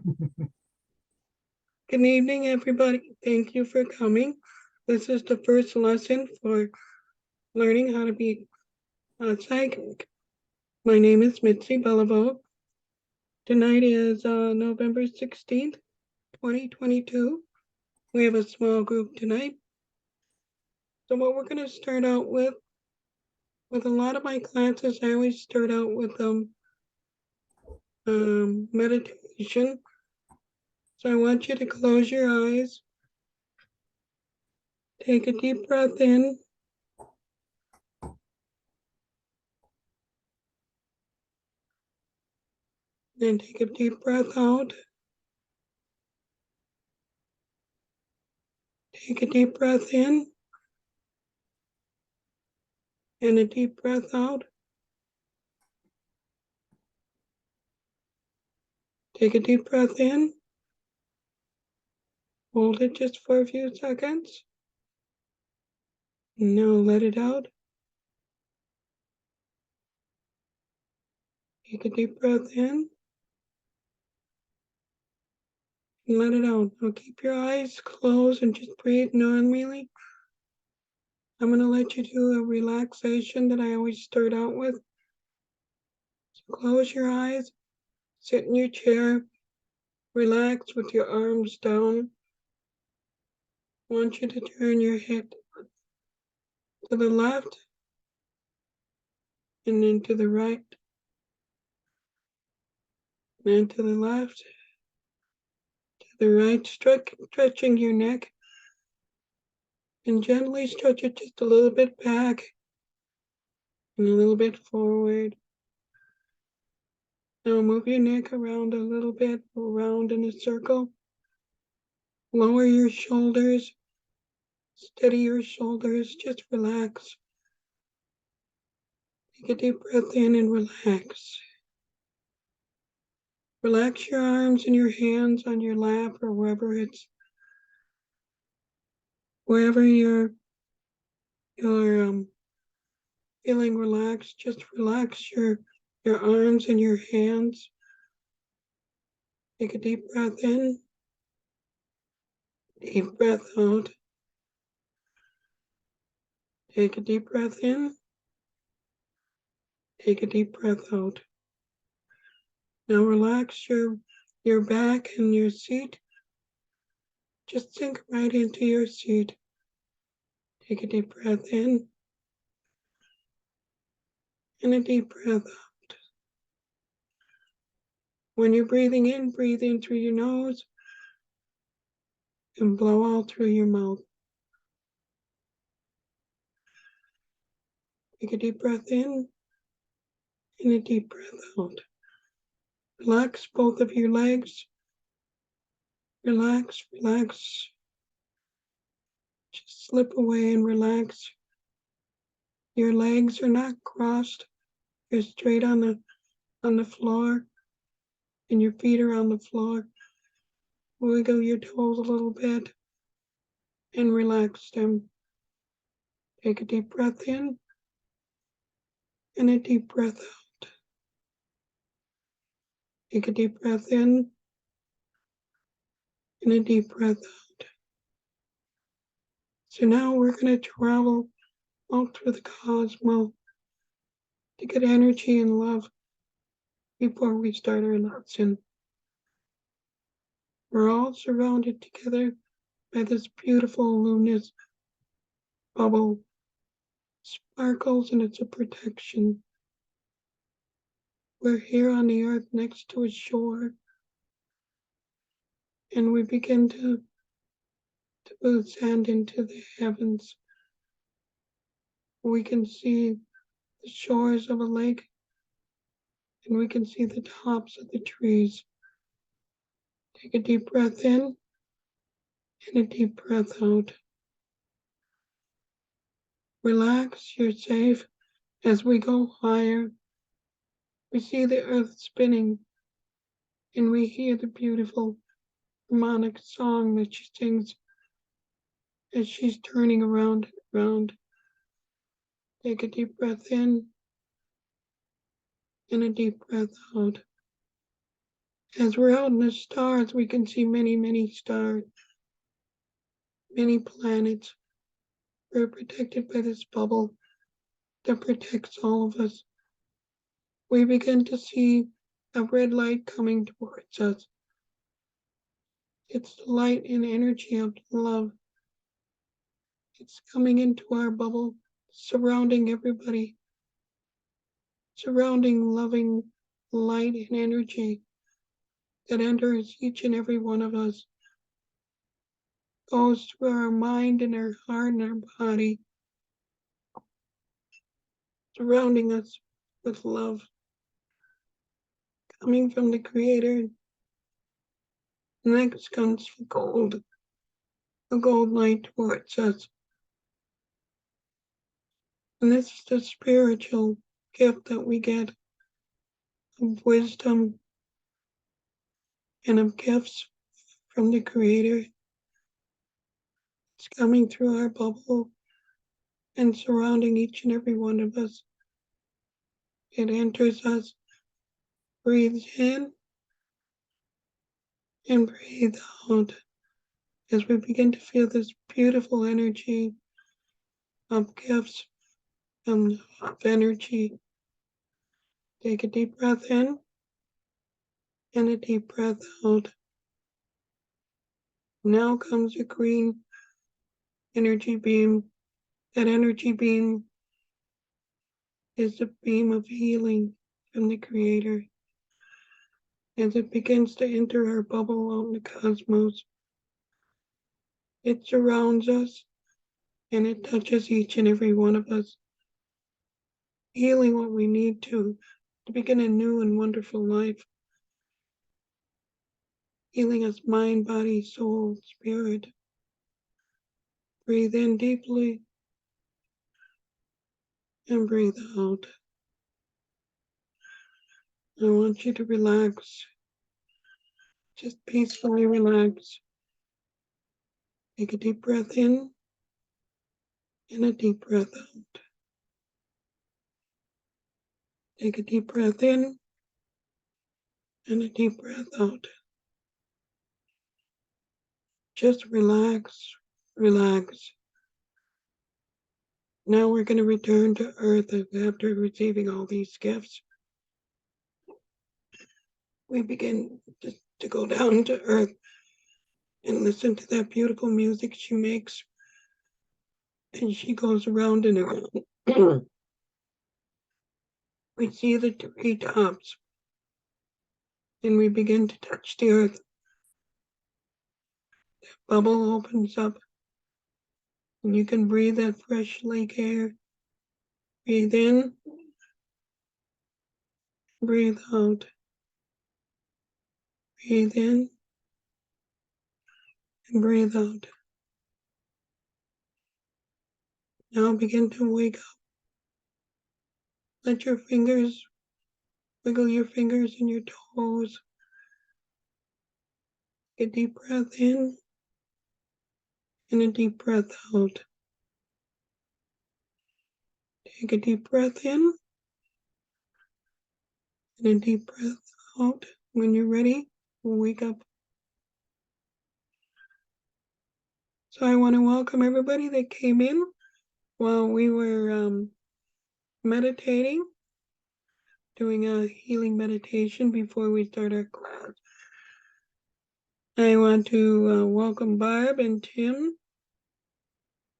Good evening, everybody. Thank you for coming. This is the first lesson for learning how to be psychic. My name is Mitzi Beliveau. Tonight is November 16th, 2022. We have a small group tonight. So what we're going to start out with a lot of my classes, I always start out with meditation. So I want you to close your eyes, take a deep breath in, then take a deep breath out. Take a deep breath in and a deep breath out. Take a deep breath in. Hold it just for a few seconds. Now let it out. Take a deep breath in and let it out. Now keep your eyes closed and just breathe normally. I'm going to let you do a relaxation that I always start out with. So close your eyes, sit in your chair, relax with your arms down. I want you to turn your head to the left and then to the right, then to the left, to the right, stretching your neck, and gently stretch it just a little bit back and a little bit forward. Now move your neck around a little bit, around in a circle. Lower your shoulders, steady your shoulders, just relax. Take a deep breath in and relax. Relax your arms and your hands on your lap or wherever you're feeling relaxed. Just relax your arms and your hands. Take a deep breath in, deep breath out. Take a deep breath in, take a deep breath out. Now relax your back and your seat. Just sink right into your seat. Take a deep breath in and a deep breath out. When you're breathing in, breathe in through your nose and blow out through your mouth. Take a deep breath in and a deep breath out. Relax both of your legs. Relax, relax. Just slip away and relax. Your legs are not crossed. You're straight on the floor, and your feet are on the floor. Wiggle your toes a little bit and relax them. Take a deep breath in and a deep breath out. Take a deep breath in and a deep breath out. So now we're going to travel out through the cosmos to get energy and love before we start our lesson. We're all surrounded together by this beautiful luminous bubble. Sparkles and it's a protection. We're here on the earth next to a shore, and we begin to ascend into the heavens. We can see the shores of a lake, and we can see the tops of the trees. Take a deep breath in and a deep breath out. Relax, you're safe. As we go higher, we see the earth spinning, and we hear the beautiful harmonic song that she sings as she's turning around and around. Take a deep breath in and a deep breath out. As we're out in the stars, we can see many, many stars, many planets. We're protected by this bubble that protects all of us. We begin to see a red light coming towards us. It's the light and energy of love. It's coming into our bubble, surrounding everybody, surrounding loving light and energy that enters each and every one of us, goes through our mind and our heart and our body, surrounding us with love, coming from the Creator. Next comes the gold light towards us. And this is the spiritual gift that we get of wisdom and of gifts from the Creator. It's coming through our bubble and surrounding each and every one of us. It enters us, breathes in, and breathes out as we begin to feel this beautiful energy of gifts and of energy. Take a deep breath in and a deep breath out. Now comes a green energy beam. That energy beam is the beam of healing from the Creator. As it begins to enter our bubble out in the cosmos, it surrounds us and it touches each and every one of us, healing what we need to begin a new and wonderful life, healing us mind, body, soul, spirit. Breathe in deeply and breathe out. I want you to relax, just peacefully relax. Take a deep breath in and a deep breath out. Take a deep breath in and a deep breath out. Just relax, relax. Now we're going to return to Earth after receiving all these gifts. We begin to go down to Earth and listen to that beautiful music she makes. And she goes around and around. We see the treetops and we begin to touch the Earth. The bubble opens up and you can breathe that fresh lake air. Breathe in, breathe out. Breathe in and breathe out. Now begin to wake up. Let your fingers, wiggle your fingers and your toes. Take a deep breath in and a deep breath out. Take a deep breath in and a deep breath out. When you're ready, wake up. So I want to welcome everybody that came in while we were meditating, doing a healing meditation before we start our class. I want to welcome Barb and Tim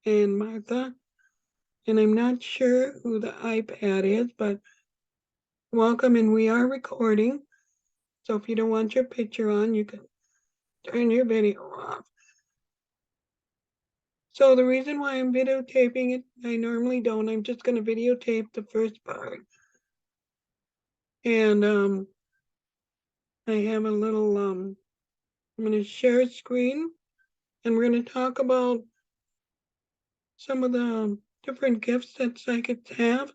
and Martha. And I'm not sure who the iPad is, but welcome, and we are recording. So if you don't want your picture on, you can turn your video off. So the reason why I'm videotaping it, I normally don't. I'm just going to videotape the first part. And I have a little, I'm going to share a screen and we're going to talk about some of the different gifts that psychics have.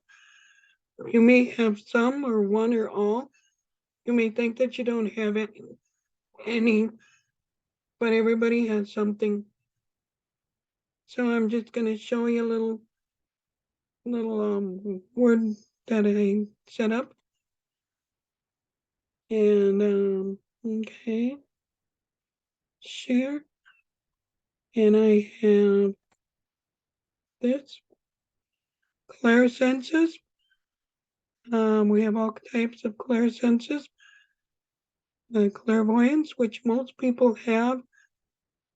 You may have some or one or all. You may think that you don't have any, but everybody has something. So I'm just going to show you a little word that I set up. And Okay. Share. And I have this. Clairsenses. We have all types of clairsenses. Clairvoyance, which most people have,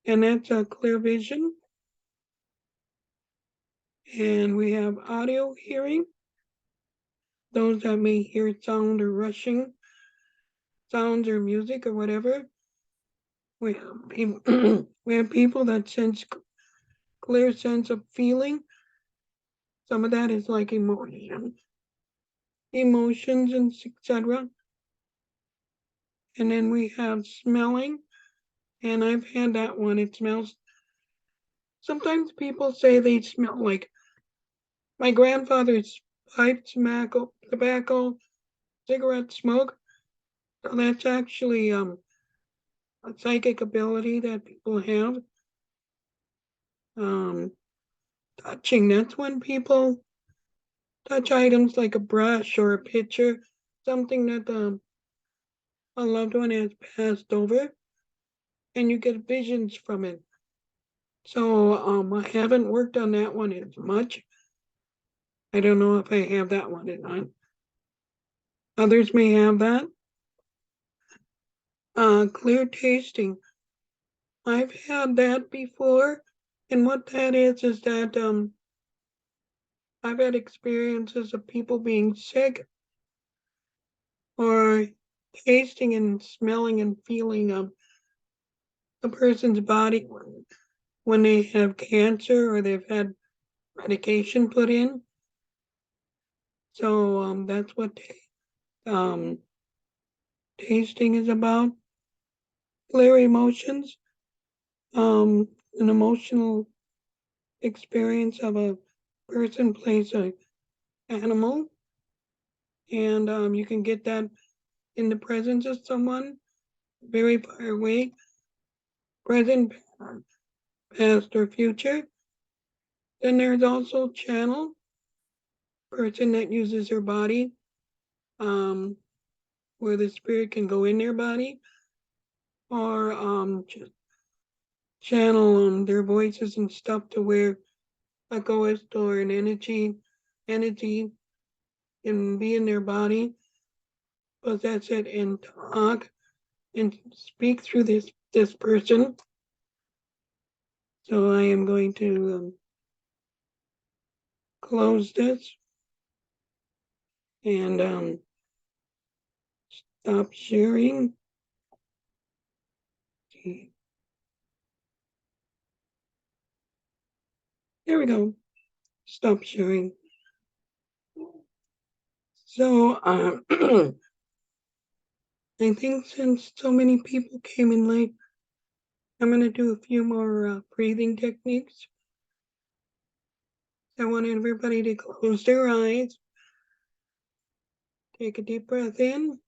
and that's a clear vision. And we have audio hearing. Those that may hear sound or rushing sounds or music or whatever. We have people, we have people that sense clear sense of feeling. Some of that is like emotions and etc. And then we have smelling, and I've had that one. It smells. Sometimes people say they smell like my grandfather's pipe tobacco, cigarette smoke. So that's actually a psychic ability that people have. Um, Touching, that's when people touch items like a brush or a picture, something that a loved one has passed over, and you get visions from it. So I haven't worked on that one as much. I don't know if I have that one or not. Others may have that. Clear tasting. I've had that before, and what that is that I've had experiences of people being sick or tasting and smelling and feeling a person's body when they have cancer or they've had medication put in. So that's what um, tasting is about. Clear emotions, an emotional experience of a person plays a animal, and you can get that in the presence of someone very far away, present, past, or future. Then there's also channel, person that uses their body, um, where the spirit can go in their body, or just channel their voices and stuff to where a ghost or an entity can be in their body, possess it, and talk and speak through this person. So I am going to close this and stop sharing. There we go. Stop sharing. So I think since so many people came in late, I'm going to do a few more breathing techniques. I want everybody to close their eyes. Take a deep breath in,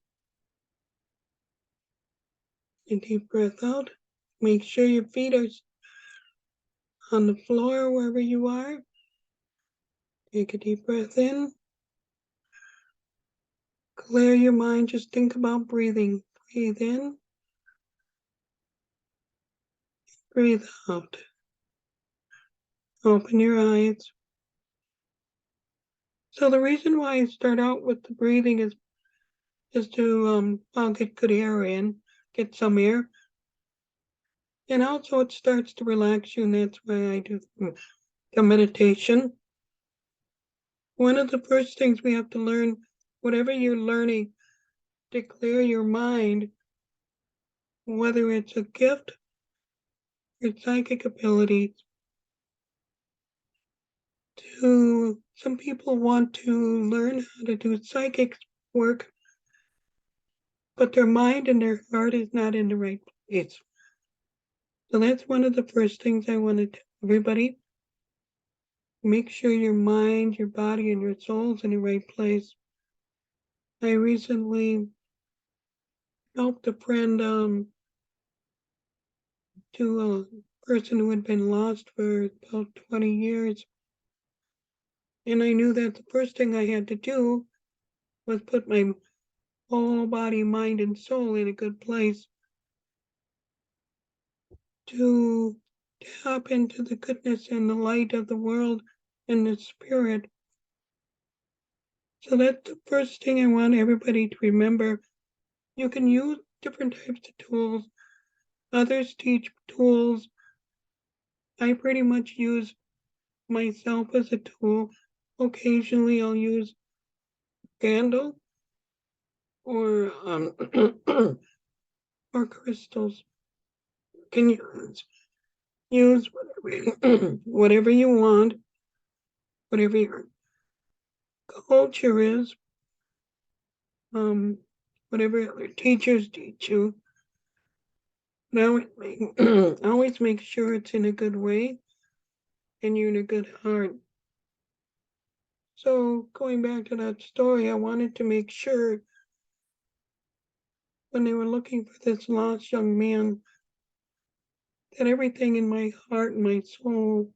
a deep breath out. Make sure your feet are on the floor wherever you are. Take a deep breath in. Clear your mind. Just think about breathing. Breathe in. Breathe out. Open your eyes. So the reason why I start out with the breathing is to get good air in, get some air. And also it starts to relax you, and that's why I do the meditation. One of the first things we have to learn, whatever you're learning, to clear your mind, whether it's a gift or psychic ability. Some people want to learn how to do psychic work, but their mind and their heart is not in the right place. So that's one of the first things I want to tell everybody. Make sure your mind, your body, and your soul's in the right place. I recently helped a friend to a person who had been lost for about 20 years. And I knew that the first thing I had to do was put my whole body, mind, and soul in a good place to tap into the goodness and the light of the world and the spirit. So that's the first thing I want everybody to remember. You can use different types of tools. Others teach tools. I pretty much use myself as a tool. Occasionally I'll use candle or or crystals. You can use whatever, whatever you want, whatever your culture is, whatever other teachers teach you. Now always make sure it's in a good way and you're in a good heart. So going back to that story, I wanted to make sure when they were looking for this lost young man that everything in my heart and my soul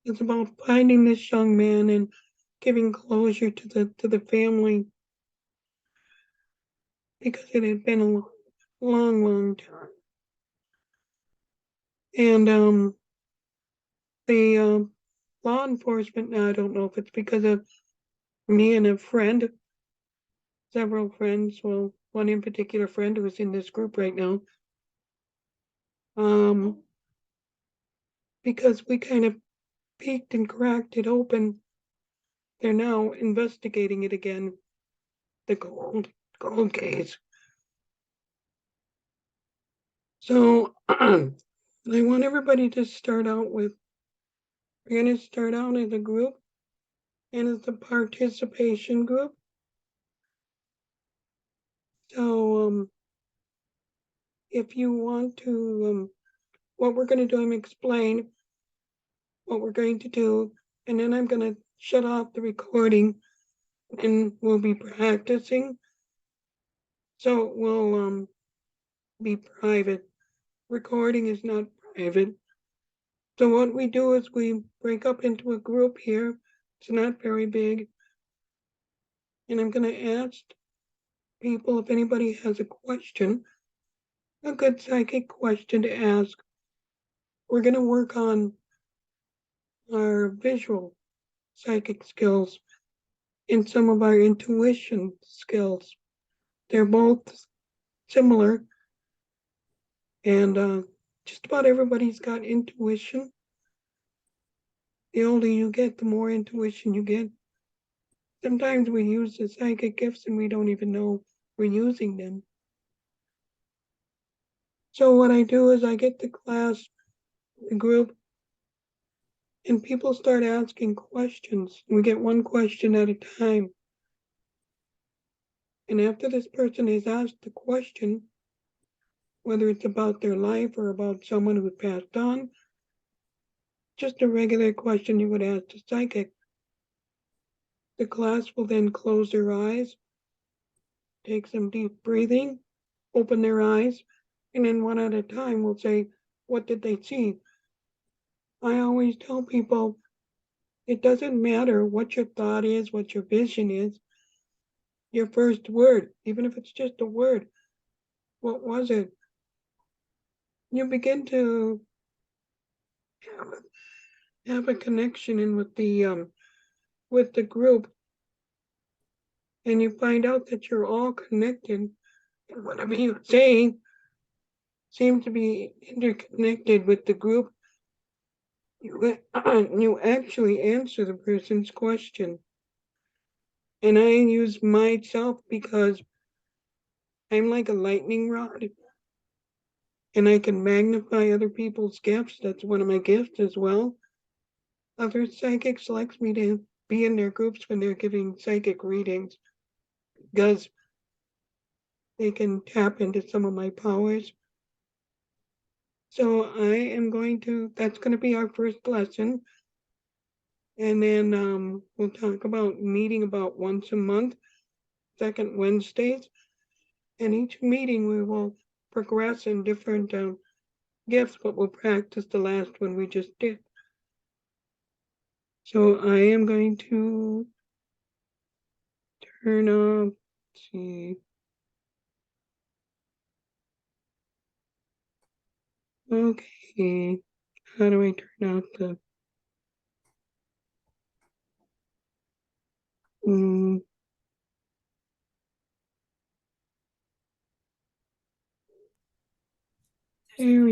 is about finding this young man and giving closure to the family because it had been a long time. And the law enforcement, now I don't know if it's because of me and a friend, several friends, well, one in particular friend who's in this group right now, because we kind of peeked and cracked it open. They're now investigating it again, the gold case. So I want everybody to start out with, we're going to start out as a group and as a participation group. So if you want to, what we're going to do, I'm explain what we're going to do, and then I'm going to shut off the recording and we'll be practicing. So it will be private. Recording is not private. So what we do is we break up into a group here. It's not very big. And I'm going to ask people if anybody has a question, a good psychic question to ask. We're going to work on our visual psychic skills and some of our intuition skills. They're both similar, and just about everybody's got intuition. The older you get, the more intuition you get. Sometimes we use the psychic gifts and we don't even know we're using them. So what I do is I get the class, the group, and people start asking questions. We get one question at a time. And after this person has asked the question, whether it's about their life or about someone who passed on, just a regular question you would ask the psychic, the class will then close their eyes, take some deep breathing, open their eyes, and then one at a time will say, what did they see? I always tell people, it doesn't matter what your thought is, what your vision is, your first word, even if it's just a word, what was it? You begin to have a connection in with the group, and you find out that you're all connected, and whatever you say seems to be interconnected with the group. You actually answer the person's question. And I use myself because I'm like a lightning rod and I can magnify other people's gifts. That's one of my gifts as well. Other psychics like me to be in their groups when they're giving psychic readings because they can tap into some of my powers. So that's going to be our first lesson. And then we'll talk about meeting about once a month, second Wednesdays. And each meeting we will progress in different gifts, but we'll practice the last one we just did. So I am going to turn off see. Okay. How do I turn out the there we go.